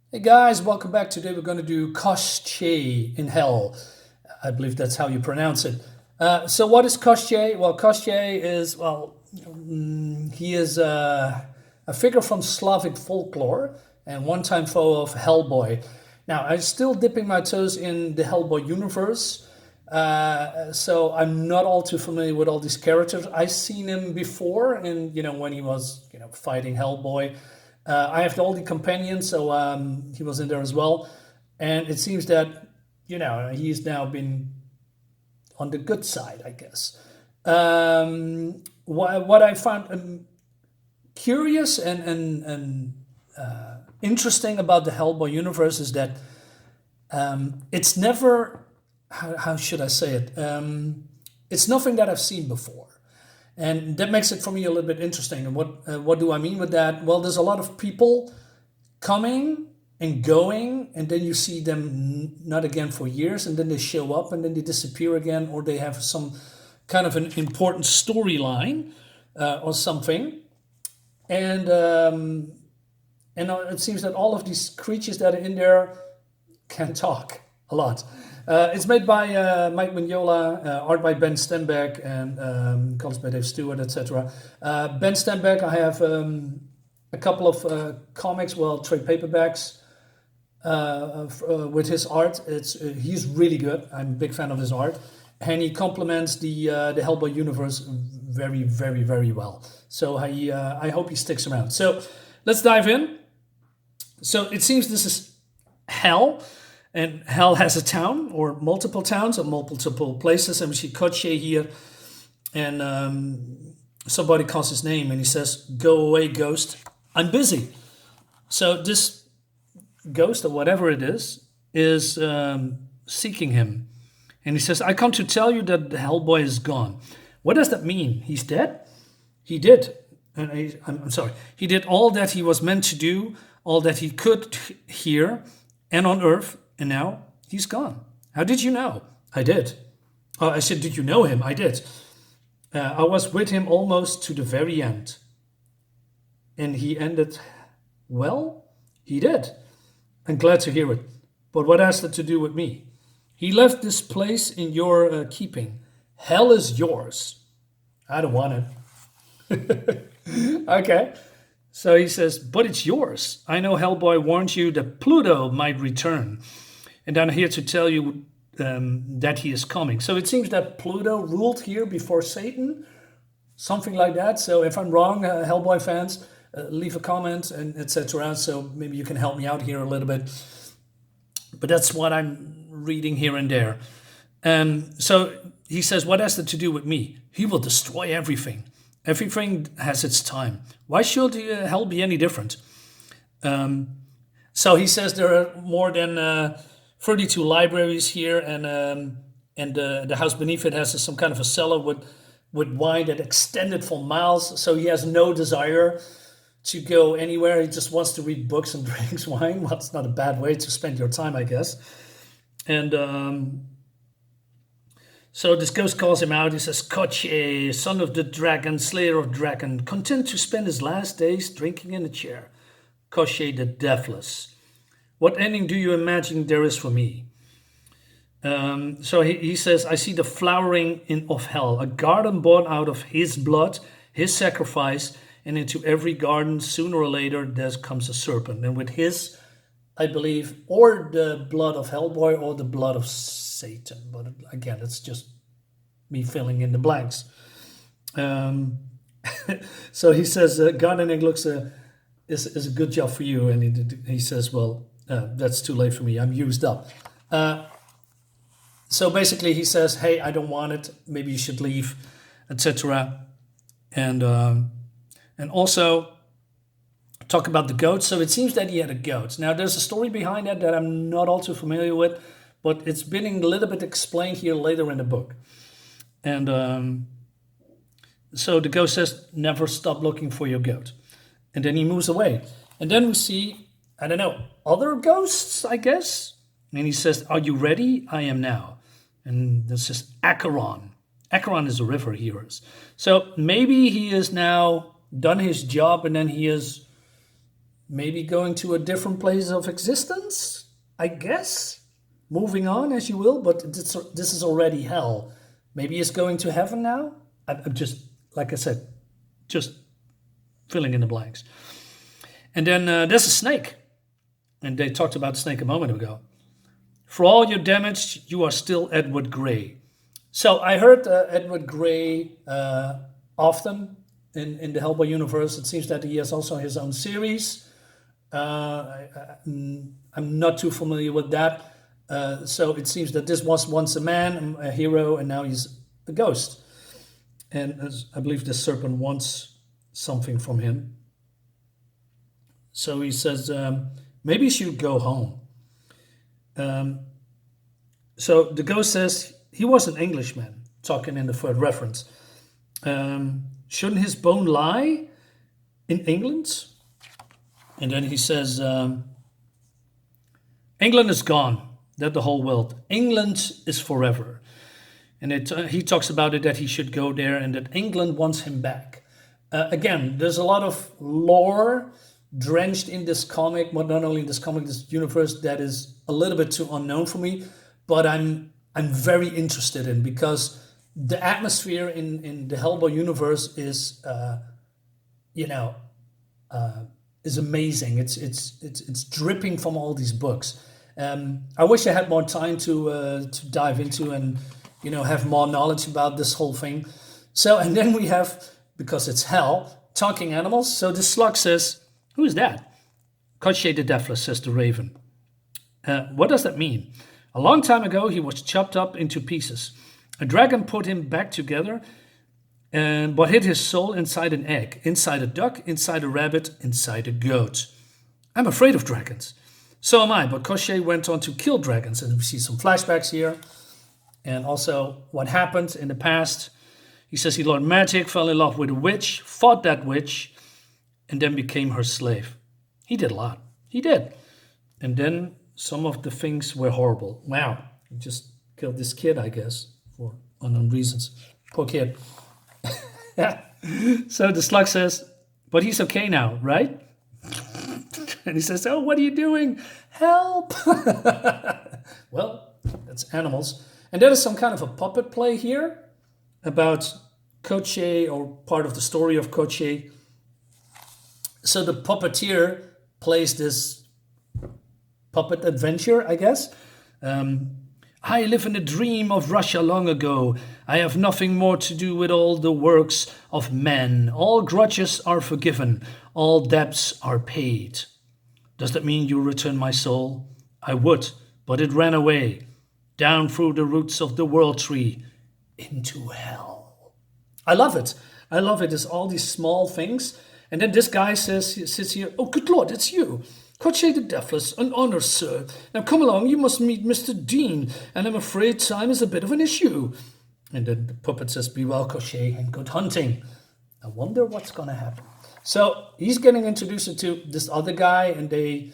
Hey guys, welcome back. Today we're going to do Koshchei in Hell. I believe that's how you pronounce it. So what is Koshchei? Well, Koshchei is, he is a figure from Slavic folklore and one-time foe of Hellboy. Now, I'm still dipping my toes in the Hellboy universe, so I'm not all too familiar with all these characters. I've seen him before, and when he was fighting Hellboy. I have all the companions, so he was in there as well. And it seems that he's now been on the good side, I guess. What I found curious and interesting about the Hellboy universe is that it's never, how should I say it? It's nothing that I've seen before. And that makes it for me a little bit interesting. And what do I mean with that? Well, there's a lot of people coming and going, and then you see them not again for years, and then they show up and then they disappear again, or they have some kind of an important storyline or something. And it seems that all of these creatures that are in there can talk a lot. It's made by Mike Mignola, art by Ben Stenbeck, and colors by Dave Stewart, etc. Ben Stenbeck, I have a couple of comics, trade paperbacks with his art. He's really good. I'm a big fan of his art, and he complements the Hellboy universe very, very, very well. So I hope he sticks around. So let's dive in. So it seems this is Hell. And Hell has a town, or multiple towns, or multiple places. And we see Koshchei here, and somebody calls his name, and he says, "Go away, ghost. I'm busy." So this ghost, or whatever it is seeking him. And he says, "I come to tell you that the Hellboy is gone." What does that mean? He's dead? He did. I'm sorry. He did all that he was meant to do, all that he could here and on Earth. And now he's gone. How did you know? I did. Oh, I said, did you know him? I did. I was with him almost to the very end. And he ended well? He did. I'm glad to hear it. But what has that to do with me? He left this place in your keeping. Hell is yours. I don't want it. Okay. So he says, but it's yours. I know Hellboy warned you that Pluto might return. And I'm here to tell you that he is coming. So it seems that Pluto ruled here before Satan, something like that. So if I'm wrong, Hellboy fans, leave a comment and etc. So maybe you can help me out here a little bit. But that's what I'm reading here and there. So he says, what has that to do with me? He will destroy everything. Everything has its time. Why should hell be any different? So he says there are more than 32 libraries here, and the house beneath it has some kind of a cellar with wine that extended for miles. So he has no desire to go anywhere. He just wants to read books and drinks wine. Well, it's not a bad way to spend your time, I guess. And so this ghost calls him out. He says, Koshchei, son of the dragon, slayer of dragon, content to spend his last days drinking in a chair. Koshchei the Deathless. What ending do you imagine there is for me? So he says, I see the flowering of hell, a garden born out of his blood, his sacrifice, and into every garden, sooner or later, there comes a serpent. And with his, I believe, or the blood of Hellboy or the blood of Satan. But again, it's just me filling in the blanks. So he says, gardening looks is a good job for you. And he says, well, that's too late for me. I'm used up. So basically he says, hey, I don't want it. Maybe you should leave, etc. And also talk about the goat. So it seems that he had a goat. Now there's a story behind that I'm not all too familiar with, but it's been a little bit explained here later in the book. And so the ghost says, never stop looking for your goat. And then he moves away. And then we see, I don't know, other ghosts, I guess. And he says, are you ready? I am now. And this is Acheron. Acheron is a river here. So maybe he has now done his job, and then he is maybe going to a different place of existence, I guess. Moving on, as you will, but this is already hell. Maybe he's going to heaven now? I'm just, like I said, just filling in the blanks. And then there's a snake. And they talked about the snake a moment ago. For all your damage, you are still Edward Grey. So I heard Edward Grey often in the Hellboy universe. It seems that he has also his own series. I'm not too familiar with that. So it seems that this was once a man, a hero, and now he's a ghost. And I believe the serpent wants something from him. So he says, maybe you should go home. So the ghost says he was an Englishman, talking in the third reference. Shouldn't his bone lie in England? And then he says, England is gone, that the whole world. England is forever. And he talks about it that he should go there and that England wants him back. Again, there's a lot of lore drenched in this comic, but not only in this comic, this universe that is a little bit too unknown for me, but I'm very interested in, because the atmosphere in the Hellboy universe is, is amazing. It's dripping from all these books. I wish I had more time to dive into and have more knowledge about this whole thing. So, and then we have, because it's hell, talking animals. So the slug says, "Who is that?" "Koshchei the Deathless," says the raven. What does that mean? "A long time ago, he was chopped up into pieces. A dragon put him back together, but hid his soul inside an egg, inside a duck, inside a rabbit, inside a goat. I'm afraid of dragons. So am I, but Koshchei went on to kill dragons." And we see some flashbacks here. And also what happened in the past. He says he learned magic, fell in love with a witch, fought that witch, and then became her slave. He did a lot. He did. And then some of the things were horrible. Wow. He just killed this kid, I guess, for unknown reasons. Poor kid. So the slug says, "But he's okay now, right?" And he says, "Oh, what are you doing? Help!" Well, that's animals. And there is some kind of a puppet play here about Koshchei, or part of the story of Koshchei. So the puppeteer plays this puppet adventure, I guess. "I live in a dream of Russia long ago. I have nothing more to do with all the works of men. All grudges are forgiven. All debts are paid. Does that mean you return my soul? I would, but it ran away. Down through the roots of the world tree. Into hell." I love it. I love it. There's all these small things. And then this guy sits here, "Oh, good Lord, it's you. Koshchei the Deathless, an honor, sir. Now come along, you must meet Mr. Dean, and I'm afraid time is a bit of an issue." And then the puppet says, "Be well, Koshchei, and good hunting." I wonder what's going to happen. So he's getting introduced to this other guy, and they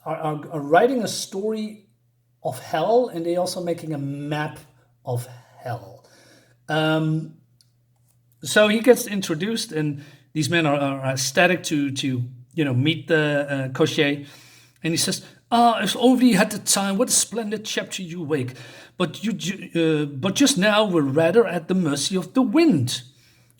are writing a story of hell, and they also making a map of hell. So he gets introduced, and these men are ecstatic to meet the Koshchei. And he says, "If only you had the time, what a splendid chapter you wake. But just now we're rather at the mercy of the wind.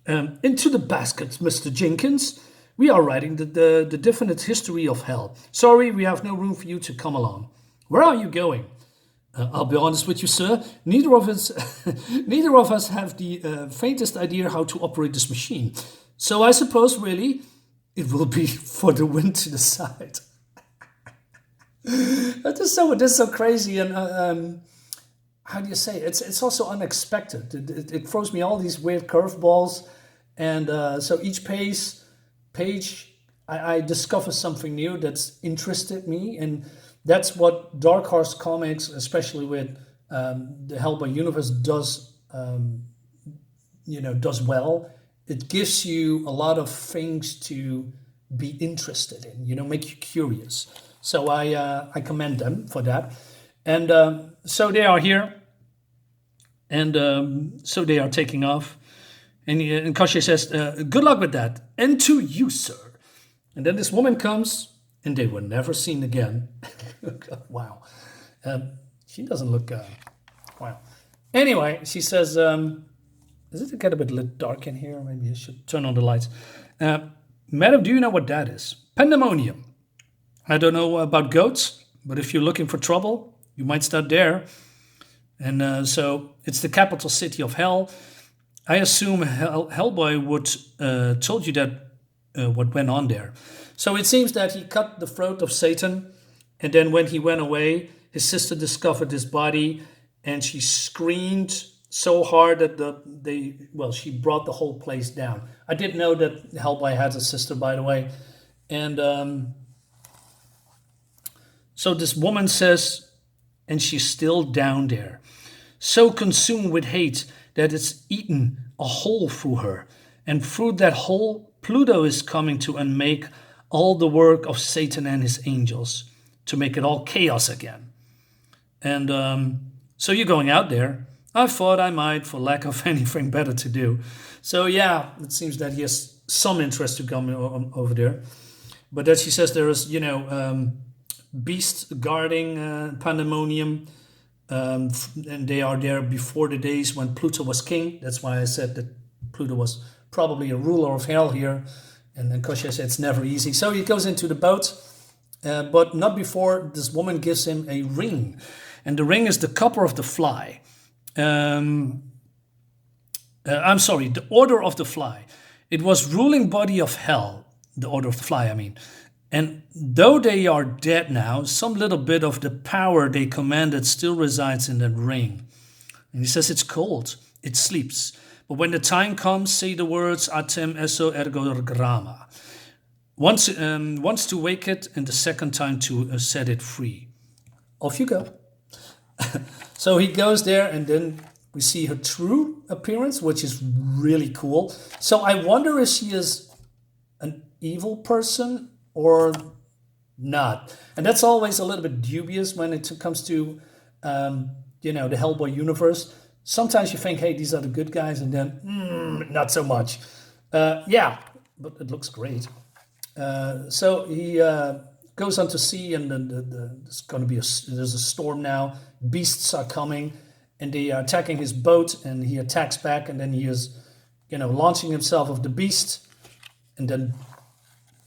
Into the basket, Mr. Jenkins. We are writing the definite history of hell. Sorry, we have no room for you to come along. Where are you going?" I'll be honest with you, sir. Neither of us have the faintest idea how to operate this machine. So I suppose, really, it will be for the wind to decide." That is so crazy, and how do you say it? It's also unexpected. It throws me all these weird curveballs, and so each page I discover something new that's interested me, and that's what Dark Horse Comics, especially with the Hellboy universe, does well. It gives you a lot of things to be interested in, make you curious. So I commend them for that. And so they are here, and so they are taking off. And Koshchei says, "Good luck with that, and to you, sir." And then this woman comes, and they were never seen again. Wow. She doesn't look... wow. Anyway, she says... does it get a bit lit dark in here? Maybe I should turn on the lights. Madam, do you know what that is? Pandemonium. I don't know about goats, but if you're looking for trouble, you might start there. And so it's the capital city of hell. I assume Hellboy would told you that what went on there. So it seems that he cut the throat of Satan, and then when he went away, his sister discovered his body, and she screamed so hard that she brought the whole place down. I didn't know that Hellboy had a sister, by the way. And so this woman says, and she's still down there, so consumed with hate that it's eaten a hole through her. And through that hole, Pluto is coming to unmake all the work of Satan and his angels, to make it all chaos again. And so you're going out there. I thought I might, for lack of anything better to do. So yeah, it seems that he has some interest to come over there. But that she says there is, beasts guarding Pandemonium. And they are there before the days when Pluto was king. That's why I said that Pluto was probably a ruler of hell here. And then Koshchei said it's never easy. So he goes into the boat, but not before this woman gives him a ring. And the ring is the copper of the fly. I'm sorry, the Order of the Fly. It was ruling body of hell, the Order of the Fly, I mean. And though they are dead now, some little bit of the power they commanded still resides in that ring. And he says it's cold, it sleeps. But when the time comes, say the words atem eso ergo grama. Once to wake it, and the second time to set it free. Off you go. So he goes there, and then we see her true appearance, which is really cool. So I wonder if she is an evil person or not. And that's always a little bit dubious when it comes to, the Hellboy universe. Sometimes you think, hey, these are the good guys, and then, not so much. Yeah, but it looks great. So he goes on to sea, and there's going to be there's a storm now. Beasts are coming, and they are attacking his boat, and he attacks back, and then he is, launching himself of the beast, and then,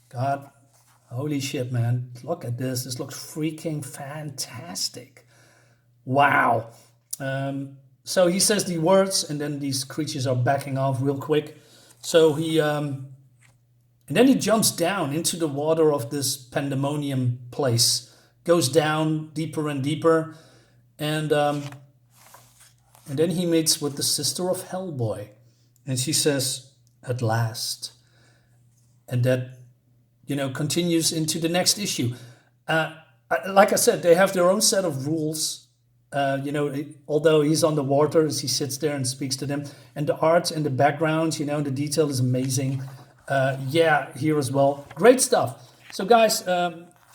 God, holy shit, man, look at this. This looks freaking fantastic. Wow. So he says the words, and then these creatures are backing off real quick. So he, and then he jumps down into the water of this Pandemonium place, goes down deeper and deeper, and then he meets with the sister of Hellboy, and she says, "At last," and that, continues into the next issue. Like I said, they have their own set of rules. Although he's on the water as he sits there and speaks to them, and the art and the background, the detail is amazing. Here as well, great stuff. So guys,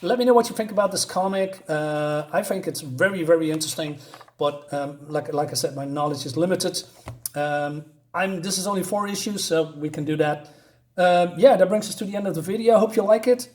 let me know what you think about this comic. I think it's very, very interesting, but like I said, my knowledge is limited. This is only 4 issues, so we can do that. That brings us to the end of the video. I hope you like it.